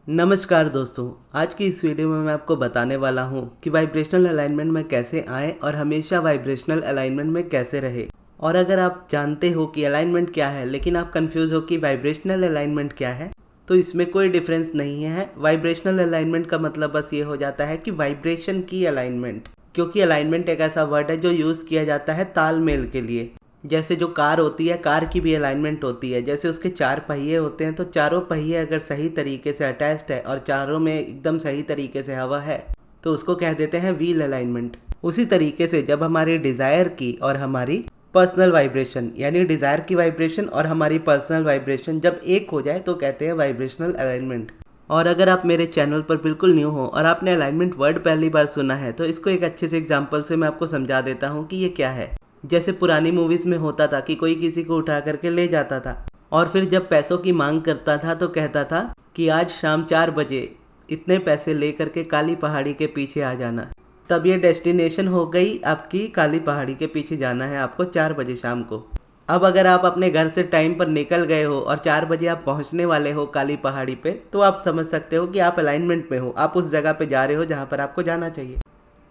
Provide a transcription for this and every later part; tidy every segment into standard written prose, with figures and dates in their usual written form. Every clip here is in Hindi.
नमस्कार दोस्तों। आज की इस वीडियो में मैं आपको बताने वाला हूं कि वाइब्रेशनल अलाइनमेंट में कैसे आएँ और हमेशा वाइब्रेशनल अलाइनमेंट में कैसे रहे। और अगर आप जानते हो कि अलाइनमेंट क्या है लेकिन आप कंफ्यूज हो कि वाइब्रेशनल अलाइनमेंट क्या है, तो इसमें कोई डिफरेंस नहीं है। वाइब्रेशनल अलाइनमेंट का मतलब बस ये हो जाता है कि वाइब्रेशन की अलाइनमेंट, क्योंकि अलाइनमेंट एक ऐसा वर्ड है जो यूज़ किया जाता है तालमेल के लिए। जैसे जो कार होती है, कार की भी अलाइनमेंट होती है। जैसे उसके 4 पहिए होते हैं, तो चारों पहिए अगर सही तरीके से अटैच्ड है और चारों में एकदम सही तरीके से हवा है तो उसको कह देते हैं व्हील अलाइनमेंट। उसी तरीके से जब हमारी डिज़ायर की और हमारी पर्सनल वाइब्रेशन, यानी डिज़ायर की वाइब्रेशन और हमारी पर्सनल वाइब्रेशन जब एक हो जाए तो कहते हैं वाइब्रेशनल अलाइनमेंट। और अगर आप मेरे चैनल पर बिल्कुल न्यू हो और आपने अलाइनमेंट वर्ड पहली बार सुना है तो इसको एक अच्छे से एग्जांपल से मैं आपको समझा देता हूँ कि ये क्या है। जैसे पुरानी मूवीज़ में होता था कि कोई किसी को उठा करके ले जाता था और फिर जब पैसों की मांग करता था तो कहता था कि आज शाम 4 बजे इतने पैसे ले करके काली पहाड़ी के पीछे आ जाना। तब ये डेस्टिनेशन हो गई आपकी, काली पहाड़ी के पीछे जाना है आपको 4 बजे शाम को। अब अगर आप अपने घर से टाइम पर निकल गए हो और 4 बजे आप पहुंचने वाले हो काली पहाड़ी पे, तो आप समझ सकते हो कि आप अलाइनमेंट में हो, आप उस जगह पे जा रहे हो जहाँ पर आपको जाना चाहिए।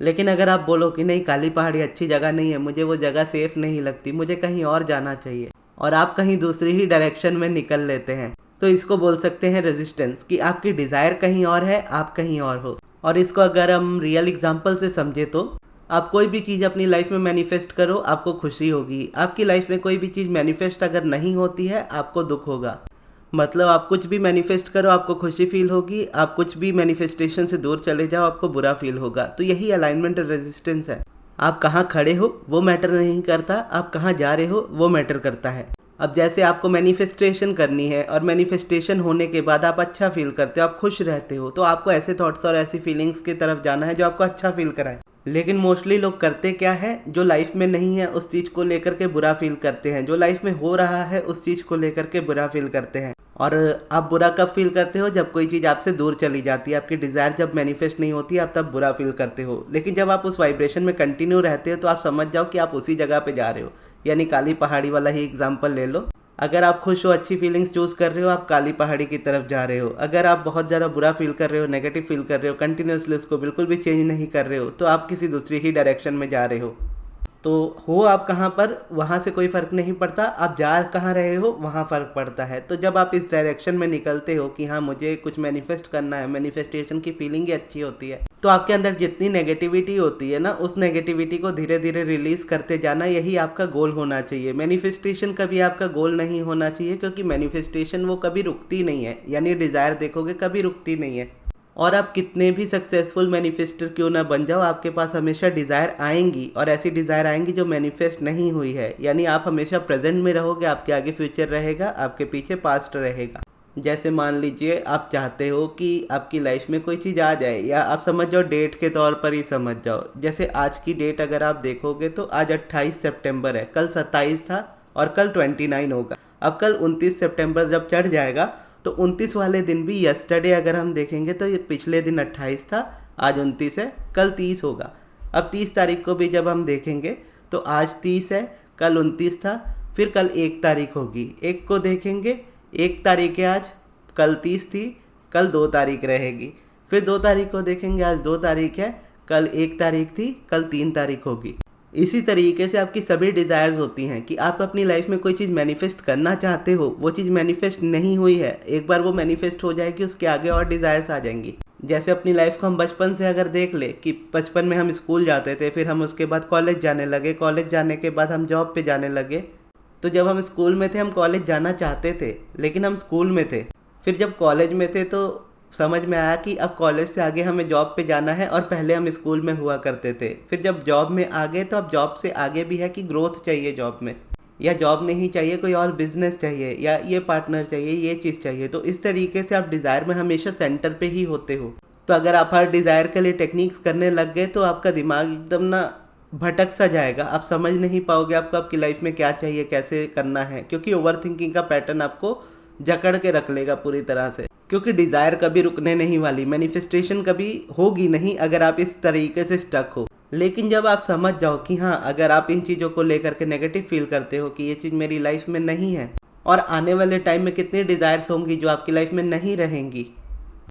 लेकिन अगर आप बोलो कि नहीं, काली पहाड़ी अच्छी जगह नहीं है, मुझे वो जगह सेफ़ नहीं लगती, मुझे कहीं और जाना चाहिए, और आप कहीं दूसरी ही डायरेक्शन में निकल लेते हैं, तो इसको बोल सकते हैं रेजिस्टेंस, कि आपकी डिज़ायर कहीं और है, आप कहीं और हो। और इसको अगर हम रियल एग्जांपल से समझे तो आप कोई भी चीज़ अपनी लाइफ में मैनिफेस्ट करो, आपको खुशी होगी। आपकी लाइफ में कोई भी चीज़ मैनिफेस्ट अगर नहीं होती है, आपको दुख होगा। मतलब आप कुछ भी मैनिफेस्ट करो, आपको खुशी फील होगी, आप कुछ भी मैनिफेस्टेशन से दूर चले जाओ, आपको बुरा फील होगा। तो यही अलाइनमेंट और रेजिस्टेंस है। आप कहाँ खड़े हो वो मैटर नहीं करता, आप कहाँ जा रहे हो वो मैटर करता है। अब जैसे आपको मैनिफेस्टेशन करनी है और मैनिफेस्टेशन होने के बाद आप अच्छा फील करते हो, आप खुश रहते हो, तो आपको ऐसे थॉट्स और ऐसी फीलिंग्स की तरफ जाना है जो आपको अच्छा फील कराए। लेकिन मोस्टली लोग करते क्या है, जो लाइफ में नहीं है उस चीज़ को लेकर के बुरा फील करते हैं, जो लाइफ में हो रहा है उस चीज़ को लेकर के बुरा फील करते हैं। और आप बुरा कब फील करते हो, जब कोई चीज़ आपसे दूर चली जाती है, आपकी डिज़ायर जब मैनिफेस्ट नहीं होती, आप तब बुरा फील करते हो। लेकिन जब आप उस वाइब्रेशन में कंटिन्यू रहते हो तो आप समझ जाओ कि आप उसी जगह पे जा रहे हो। यानी काली पहाड़ी वाला ही एग्जांपल ले लो। अगर आप खुश हो, अच्छी फीलिंग्स चूज़ कर रहे हो, आप काली पहाड़ी की तरफ जा रहे हो। अगर आप बहुत ज़्यादा बुरा फील कर रहे हो, नेगेटिव फील कर रहे हो, कंटिन्यूसली उसको बिल्कुल भी चेंज नहीं कर रहे हो, तो आप किसी दूसरी ही डायरेक्शन में जा रहे हो। तो हो आप कहाँ पर, वहाँ से कोई फ़र्क नहीं पड़ता, आप जा कहाँ रहे हो वहाँ फ़र्क पड़ता है। तो जब आप इस डायरेक्शन में निकलते हो कि हाँ मुझे कुछ मैनिफेस्ट करना है, मैनिफेस्टेशन की फीलिंग ही अच्छी होती है, तो आपके अंदर जितनी नेगेटिविटी होती है ना, उस नेगेटिविटी को धीरे धीरे रिलीज़ करते जाना, यही आपका गोल होना चाहिए। मैनिफेस्टेशन कभी आपका गोल नहीं होना चाहिए, क्योंकि मैनिफेस्टेशन वो कभी रुकती नहीं है। यानी डिज़ायर देखोगे कभी रुकती नहीं है। और आप कितने भी सक्सेसफुल मैनिफेस्टर क्यों ना बन जाओ, आपके पास हमेशा डिज़ायर आएंगी, और ऐसी डिज़ायर आएंगी जो मैनिफेस्ट नहीं हुई है। यानी आप हमेशा प्रेजेंट में रहोगे, आपके आगे फ्यूचर रहेगा, आपके पीछे पास्ट रहेगा। जैसे मान लीजिए आप चाहते हो कि आपकी लाइफ में कोई चीज़ आ जाए, या आप समझ जाओ डेट के तौर पर ही समझ जाओ। जैसे आज की डेट अगर आप देखोगे तो आज 28 सितंबर है, कल 27 था और कल 29 होगा। अब कल 29 सितंबर जब चढ़ जाएगा तो 29 वाले दिन भी यस्टरडे अगर हम देखेंगे तो ये पिछले दिन 28 था, आज 29 है, कल 30 होगा। अब 30 तारीख को भी जब हम देखेंगे तो आज 30 है, कल 29 था, फिर कल 1 तारीख होगी। 1 को देखेंगे, 1 तारीख है आज, कल 30 थी, कल 2 तारीख रहेगी। फिर 2 तारीख को देखेंगे, आज 2 तारीख है, कल 1 तारीख थी, कल 3 तारीख होगी। इसी तरीके से आपकी सभी डिज़ायर्स होती हैं कि आप अपनी लाइफ में कोई चीज़ मैनिफेस्ट करना चाहते हो, वो चीज़ मैनिफेस्ट नहीं हुई है, एक बार वो मैनिफेस्ट हो जाएगी, उसके आगे और डिज़ायर्स आ जाएंगी। जैसे अपनी लाइफ को हम बचपन से अगर देख ले कि बचपन में हम स्कूल जाते थे, फिर हम उसके बाद कॉलेज जाने लगे, कॉलेज जाने के बाद हम जॉब पे जाने लगे। तो जब हम स्कूल में थे हम कॉलेज जाना चाहते थे, लेकिन हम स्कूल में थे। फिर जब कॉलेज में थे तो समझ में आया कि अब कॉलेज से आगे हमें जॉब पे जाना है, और पहले हम स्कूल में हुआ करते थे। फिर जब जॉब में आ गए तो अब जॉब से आगे भी है कि ग्रोथ चाहिए जॉब में, या जॉब नहीं चाहिए, कोई और बिजनेस चाहिए, या ये पार्टनर चाहिए, ये चीज़ चाहिए। तो इस तरीके से आप डिज़ायर में हमेशा सेंटर पे ही होते हो। तो अगर आप हर डिज़ायर के लिए टेक्निक्स करने लग गए तो आपका दिमाग एकदम ना भटक सा जाएगा, आप समझ नहीं पाओगे आपको आपकी लाइफ में क्या चाहिए, कैसे करना है, क्योंकि ओवर थिंकिंग का पैटर्न आपको जकड़ के रख लेगा पूरी तरह से। क्योंकि डिज़ायर कभी रुकने नहीं वाली, मैनिफेस्टेशन कभी होगी नहीं अगर आप इस तरीके से स्टक हो। लेकिन जब आप समझ जाओ कि हाँ, अगर आप इन चीज़ों को लेकर के नेगेटिव फील करते हो कि ये चीज़ मेरी लाइफ में नहीं है, और आने वाले टाइम में कितनी डिज़ायर्स होंगी जो आपकी लाइफ में नहीं रहेंगी,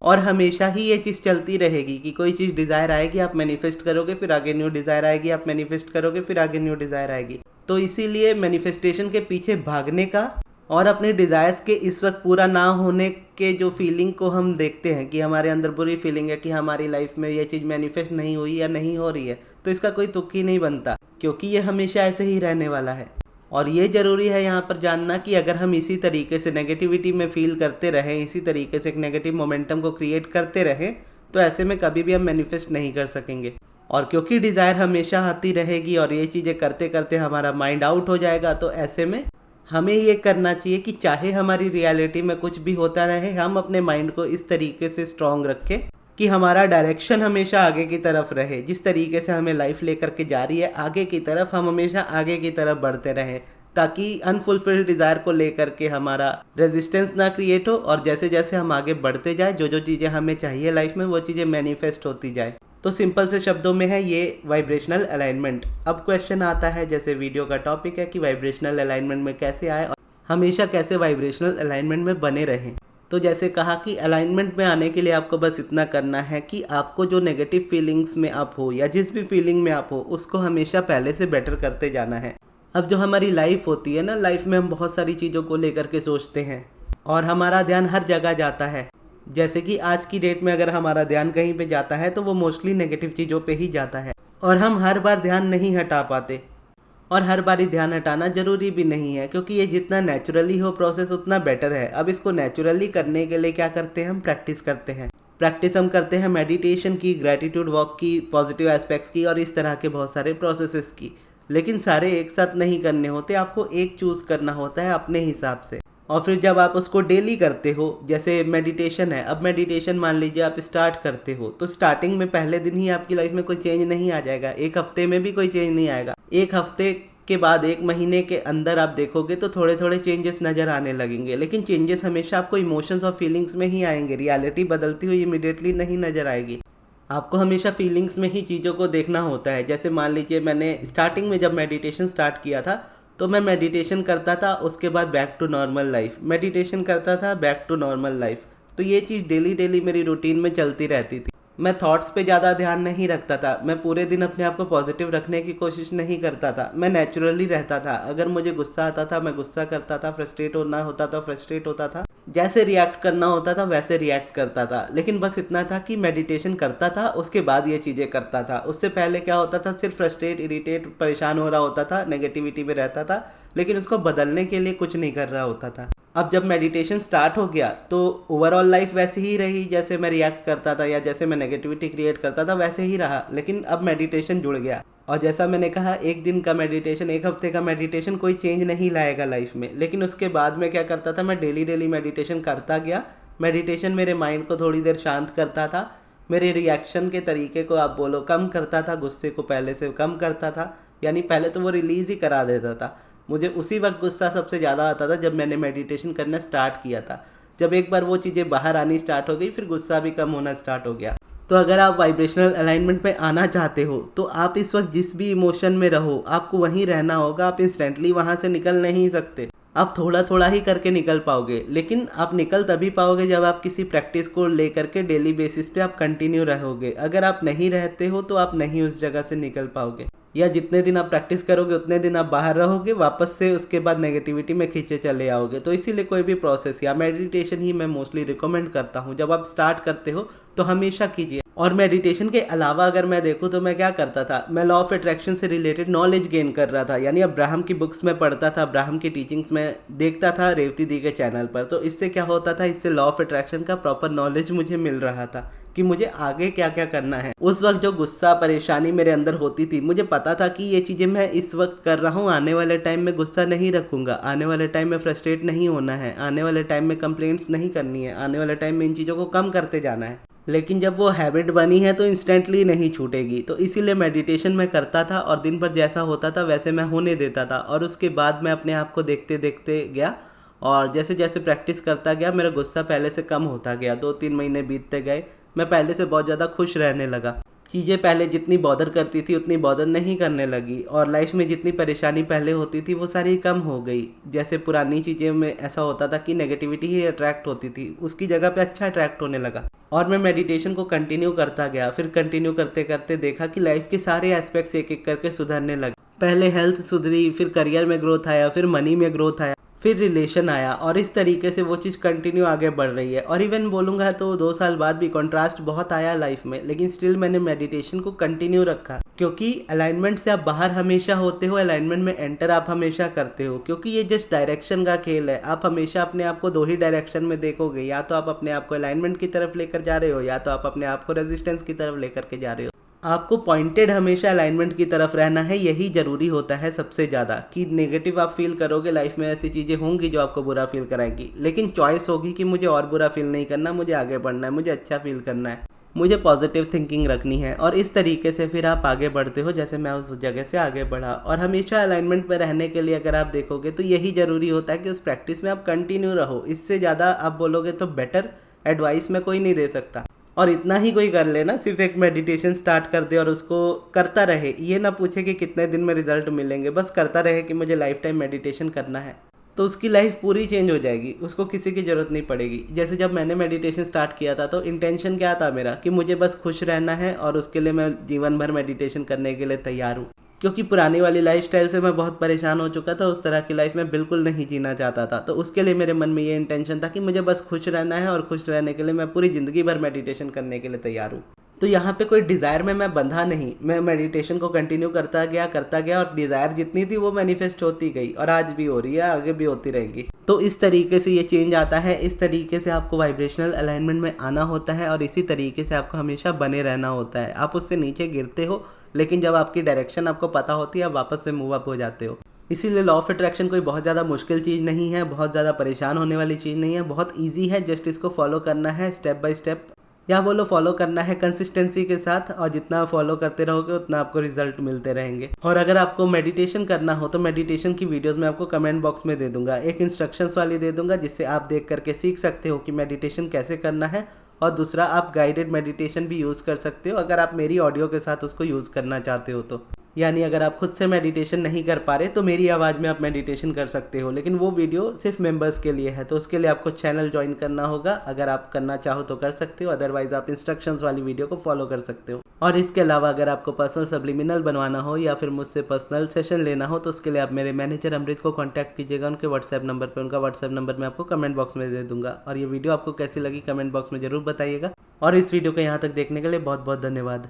और हमेशा ही ये चीज़ चलती रहेगी कि कोई चीज़ डिज़ायर आएगी, आप मैनिफेस्ट करोगे, फिर आगे न्यू डिज़ायर आएगी, आप मैनिफेस्ट करोगे, फिर आगे न्यू डिज़ायर आएगी। तो इसीलिए मैनिफेस्टेशन के पीछे भागने का और अपने डिज़ायर्स के इस वक्त पूरा ना होने के जो फीलिंग को हम देखते हैं कि हमारे अंदर बुरी फीलिंग है कि हमारी लाइफ में ये चीज़ मैनिफेस्ट नहीं हुई या नहीं हो रही है, तो इसका कोई तुक ही नहीं बनता, क्योंकि ये हमेशा ऐसे ही रहने वाला है। और ये ज़रूरी है यहाँ पर जानना कि अगर हम इसी तरीके से नेगेटिविटी में फील करते रहें, इसी तरीके से एक नेगेटिव मोमेंटम को क्रिएट करते रहें, तो ऐसे में कभी भी हम मैनिफेस्ट नहीं कर सकेंगे। और क्योंकि डिज़ायर हमेशा आती रहेगी और ये चीज़ें करते करते हमारा माइंड आउट हो जाएगा, तो ऐसे में हमें ये करना चाहिए कि चाहे हमारी रियलिटी में कुछ भी होता रहे, हम अपने माइंड को इस तरीके से स्ट्रॉन्ग रखें कि हमारा डायरेक्शन हमेशा आगे की तरफ रहे। जिस तरीके से हमें लाइफ लेकर के जा रही है आगे की तरफ, हम हमेशा आगे की तरफ बढ़ते रहें, ताकि अनफुलफिल्ड डिज़ायर को लेकर के हमारा रेजिस्टेंस ना क्रिएट हो, और जैसे जैसे हम आगे बढ़ते जाए, जो जो चीज़ें हमें चाहिए लाइफ में, वो चीज़ें मैनिफेस्ट होती जाए। तो सिंपल से शब्दों में है ये वाइब्रेशनल अलाइनमेंट। अब क्वेश्चन आता है, जैसे वीडियो का टॉपिक है कि वाइब्रेशनल अलाइनमेंट में कैसे आए और हमेशा कैसे वाइब्रेशनल अलाइनमेंट में बने रहें। तो जैसे कहा कि अलाइनमेंट में आने के लिए आपको बस इतना करना है कि आपको जो नेगेटिव फीलिंग्स में आप हो या जिस भी फीलिंग में आप हो, उसको हमेशा पहले से बेटर करते जाना है। अब जो हमारी लाइफ होती है ना, लाइफ में हम बहुत सारी चीज़ों को लेकर के सोचते हैं और हमारा ध्यान हर जगह जाता है। जैसे कि आज की डेट में अगर हमारा ध्यान कहीं पे जाता है तो वो मोस्टली नेगेटिव चीज़ों पे ही जाता है, और हम हर बार ध्यान नहीं हटा पाते, और हर बार ही ध्यान हटाना ज़रूरी भी नहीं है, क्योंकि ये जितना नेचुरली हो प्रोसेस उतना बेटर है। अब इसको नेचुरली करने के लिए क्या करते हैं, हम प्रैक्टिस करते हैं। प्रैक्टिस हम करते हैं मेडिटेशन की, ग्रैटिट्यूड वॉक की, पॉजिटिव एस्पेक्ट्स की, और इस तरह के बहुत सारे प्रोसेसेस की। लेकिन सारे एक साथ नहीं करने होते, आपको एक चूज़ करना होता है अपने हिसाब से। और फिर जब आप उसको डेली करते हो, जैसे मेडिटेशन है, अब मेडिटेशन मान लीजिए आप स्टार्ट करते हो, तो स्टार्टिंग में पहले दिन ही आपकी लाइफ में कोई चेंज नहीं आ जाएगा, एक हफ्ते में भी कोई चेंज नहीं आएगा। एक हफ्ते के बाद, एक महीने के अंदर आप देखोगे तो थोड़े थोड़े चेंजेस नज़र आने लगेंगे, लेकिन चेंजेस हमेशा आपको इमोशंस और फीलिंग्स में ही आएंगे। रियलिटी बदलती हुई इमीडिएटली नहीं नज़र आएगी। आपको हमेशा फीलिंग्स में ही चीज़ों को देखना होता है। जैसे मान लीजिए मैंने स्टार्टिंग में जब मेडिटेशन स्टार्ट किया था, तो मैं मेडिटेशन करता था, उसके बाद back to normal life, meditation करता था, बैक टू नॉर्मल लाइफ। तो ये चीज़ डेली डेली मेरी रूटीन में चलती रहती थी। मैं थॉट्स पे ज़्यादा ध्यान नहीं रखता था, मैं पूरे दिन अपने आप को पॉजिटिव रखने की कोशिश नहीं करता था, मैं नेचुरली रहता था। अगर मुझे गुस्सा आता था मैं गुस्सा करता था, फ्रस्ट्रेट होना होता था फ्रस्ट्रेट होता था, जैसे रिएक्ट करना होता था वैसे रिएक्ट करता था। लेकिन बस इतना था कि मेडिटेशन करता था, उसके बाद ये चीज़ें करता था। उससे पहले क्या होता था, सिर्फ फ्रस्ट्रेट, इरिटेट, परेशान हो रहा होता था, नेगेटिविटी में रहता था, लेकिन उसको बदलने के लिए कुछ नहीं कर रहा होता था। अब जब मेडिटेशन स्टार्ट हो गया तो ओवरऑल लाइफ वैसी ही रही, जैसे मैं रिएक्ट करता था या जैसे मैं नेगेटिविटी क्रिएट करता था वैसे ही रहा, लेकिन अब मेडिटेशन जुड़ गया। और जैसा मैंने कहा, एक दिन का मेडिटेशन, एक हफ्ते का मेडिटेशन कोई चेंज नहीं लाएगा लाइफ में, लेकिन उसके बाद में क्या करता था, मैं डेली डेली मेडिटेशन करता गया। मेडिटेशन मेरे माइंड को थोड़ी देर शांत करता था, मेरे रिएक्शन के तरीके को आप बोलो कम करता था, गुस्से को पहले से कम करता था, यानी पहले तो वो रिलीज़ ही करा देता था। मुझे उसी वक्त गुस्सा सबसे ज़्यादा आता था जब मैंने मेडिटेशन करना स्टार्ट किया था। जब एक बार वो चीज़ें बाहर आनी स्टार्ट हो गई, फिर गुस्सा भी कम होना स्टार्ट हो गया। तो अगर आप वाइब्रेशनल अलाइनमेंट में आना चाहते हो तो आप इस वक्त जिस भी इमोशन में रहो आपको वहीं रहना होगा। आप इंस्टेंटली वहाँ से निकल नहीं सकते, आप थोड़ा थोड़ा ही करके निकल पाओगे, लेकिन आप निकल तभी पाओगे जब आप किसी प्रैक्टिस को लेकर के डेली बेसिस पे आप कंटिन्यू रहोगे। अगर आप नहीं रहते हो तो आप नहीं उस जगह से निकल पाओगे, या जितने दिन आप प्रैक्टिस करोगे उतने दिन आप बाहर रहोगे, वापस से उसके बाद नेगेटिविटी में खींचे चले आओगे। तो इसीलिए कोई भी प्रोसेस या मेडिटेशन ही मैं मोस्टली रिकमेंड करता हूँ। जब आप स्टार्ट करते हो तो हमेशा कीजिए। और मेडिटेशन के अलावा अगर मैं देखूँ तो मैं क्या करता था, मैं लॉ ऑफ अट्रैक्शन से रिलेटेड नॉलेज गेन कर रहा था, यानी अब्राहम की बुक्स में पढ़ता था, अब्राहम की टीचिंग्स में देखता था रेवती दी के चैनल पर। तो इससे क्या होता था, इससे लॉ ऑफ अट्रैक्शन का प्रॉपर नॉलेज मुझे मिल रहा था कि मुझे आगे क्या क्या करना है। उस वक्त जो गुस्सा परेशानी मेरे अंदर होती थी, मुझे पता था कि ये चीज़ें मैं इस वक्त कर रहा हूँ, आने वाले टाइम में गुस्सा नहीं रखूँगा, आने वाले टाइम में फ्रस्ट्रेट नहीं होना है, आने वाले टाइम में कंप्लेंट्स नहीं करनी है, आने वाले टाइम में इन चीज़ों को कम करते जाना है। लेकिन जब वो हैबिट बनी है तो इंस्टेंटली नहीं छूटेगी। तो इसीलिए मेडिटेशन मैं करता था और दिन भर जैसा होता था वैसे मैं होने देता था, और उसके बाद मैं अपने आप को देखते देखते गया, और जैसे जैसे प्रैक्टिस करता गया मेरा गुस्सा पहले से कम होता गया। 2-3 महीने बीतते गए, मैं पहले से बहुत ज़्यादा खुश रहने लगा। चीज़ें पहले जितनी बॉदर करती थी उतनी बॉदर नहीं करने लगी, और लाइफ में जितनी परेशानी पहले होती थी वो सारी कम हो गई। जैसे पुरानी चीज़ें में ऐसा होता था कि नेगेटिविटी ही अट्रैक्ट होती थी, उसकी जगह पे अच्छा अट्रैक्ट होने लगा। और मैं मेडिटेशन को कंटिन्यू करता गया, फिर कंटिन्यू करते करते देखा कि लाइफ के सारे एस्पेक्ट्स एक एक करके सुधरने लगे। पहले हेल्थ सुधरी, फिर करियर में ग्रोथ आया, फिर मनी में ग्रोथ आया, फिर रिलेशन आया, और इस तरीके से वो चीज़ कंटिन्यू आगे बढ़ रही है। और इवन बोलूँगा तो 2 साल बाद भी कंट्रास्ट बहुत आया लाइफ में, लेकिन स्टिल मैंने मेडिटेशन को कंटिन्यू रखा, क्योंकि अलाइनमेंट से आप बाहर हमेशा होते हो, अलाइनमेंट में एंटर आप हमेशा करते हो, क्योंकि ये जस्ट डायरेक्शन का खेल है। आप हमेशा अपने आप को 2 ही डायरेक्शन में देखोगे, या तो आप अपने आप को अलाइनमेंट की तरफ लेकर जा रहे हो, या तो आप अपने आप को रेजिस्टेंस की तरफ लेकर के जा रहे हो। आपको पॉइंटेड हमेशा अलाइनमेंट की तरफ रहना है, यही ज़रूरी होता है सबसे ज़्यादा। कि नेगेटिव आप फील करोगे, लाइफ में ऐसी चीज़ें होंगी जो आपको बुरा फील कराएंगी, लेकिन चॉइस होगी कि मुझे और बुरा फील नहीं करना, मुझे आगे बढ़ना है, मुझे अच्छा फील करना है, मुझे पॉजिटिव थिंकिंग रखनी है। और इस तरीके से फिर आप आगे बढ़ते हो, जैसे मैं उस जगह से आगे बढ़ा। और हमेशा अलाइनमेंट में रहने के लिए अगर आप देखोगे तो यही ज़रूरी होता है कि उस प्रैक्टिस में आप कंटिन्यू रहो। इससे ज़्यादा आप बोलोगे तो बेटर एडवाइस में कोई नहीं दे सकता। और इतना ही कोई कर लेना, सिर्फ एक मेडिटेशन स्टार्ट कर दे और उसको करता रहे, ये ना पूछे कि कितने दिन में रिजल्ट मिलेंगे, बस करता रहे कि मुझे लाइफ टाइम मेडिटेशन करना है, तो उसकी लाइफ पूरी चेंज हो जाएगी, उसको किसी की ज़रूरत नहीं पड़ेगी। जैसे जब मैंने मेडिटेशन स्टार्ट किया था तो इंटेंशन क्या था मेरा, कि मुझे बस खुश रहना है, और उसके लिए मैं जीवन भर मेडिटेशन करने के लिए तैयार हूँ। क्योंकि पुरानी वाली लाइफस्टाइल से मैं बहुत परेशान हो चुका था, उस तरह की लाइफ मैं बिल्कुल नहीं जीना चाहता था। तो उसके लिए मेरे मन में ये इंटेंशन था कि मुझे बस खुश रहना है, और खुश रहने के लिए मैं पूरी ज़िंदगी भर मेडिटेशन करने के लिए तैयार हूँ। तो यहाँ पे कोई डिज़ायर में मैं बंधा नहीं, मैं मेडिटेशन को कंटिन्यू करता गया, और डिज़ायर जितनी थी वो मैनिफेस्ट होती गई, और आज भी हो रही है, आगे भी होती रहेगी। तो इस तरीके से ये चेंज आता है, इस तरीके से आपको वाइब्रेशनल अलाइनमेंट में आना होता है, और इसी तरीके से आपको हमेशा बने रहना होता है। आप उससे नीचे गिरते हो, लेकिन जब आपकी डायरेक्शन आपको पता होती है, आप वापस से मूव अप हो जाते हो। इसीलिए लॉ ऑफ अट्रैक्शन कोई बहुत ज़्यादा मुश्किल चीज़ नहीं है, बहुत ज़्यादा परेशान होने वाली चीज़ नहीं है, बहुत ईजी है। जस्ट इसको फॉलो करना है स्टेप बाय स्टेप, या बोलो फॉलो करना है कंसिस्टेंसी के साथ, और जितना फॉलो करते रहोगे उतना आपको रिजल्ट मिलते रहेंगे। और अगर आपको मेडिटेशन करना हो तो मेडिटेशन की वीडियोस मैं आपको कमेंट बॉक्स में दे दूंगा, एक इंस्ट्रक्शंस वाली दे दूंगा, जिससे आप देख करके सीख सकते हो कि मेडिटेशन कैसे करना है। और दूसरा, आप गाइडेड मेडिटेशन भी यूज़ कर सकते हो अगर आप मेरी ऑडियो के साथ उसको यूज़ करना चाहते हो तो। यानी अगर आप खुद से मेडिटेशन नहीं कर पा रहे तो मेरी आवाज़ में आप मेडिटेशन कर सकते हो, लेकिन वो वीडियो सिर्फ मेंबर्स के लिए है, तो उसके लिए आपको चैनल ज्वाइन करना होगा। अगर आप करना चाहो तो कर सकते हो, अदरवाइज आप इंस्ट्रक्शंस वाली वीडियो को फॉलो कर सकते हो। और इसके अलावा अगर आपको पर्सनल सब्लिमिनल बनवाना हो या फिर मुझसे पर्सनल सेशन लेना हो तो उसके लिए आप मेरे मैनेजर अमृत को कॉन्टैक्ट कीजिएगा, उनके व्हाट्सएप नंबर पर। उनका व्हाट्सएप नंबर मैं आपको कमेंट बॉक्स में दे दूंगा। और ये वीडियो आपको कैसी लगी कमेंट बॉक्स में ज़रूर बताइएगा। और इस वीडियो को यहाँ तक देखने के लिए बहुत बहुत धन्यवाद।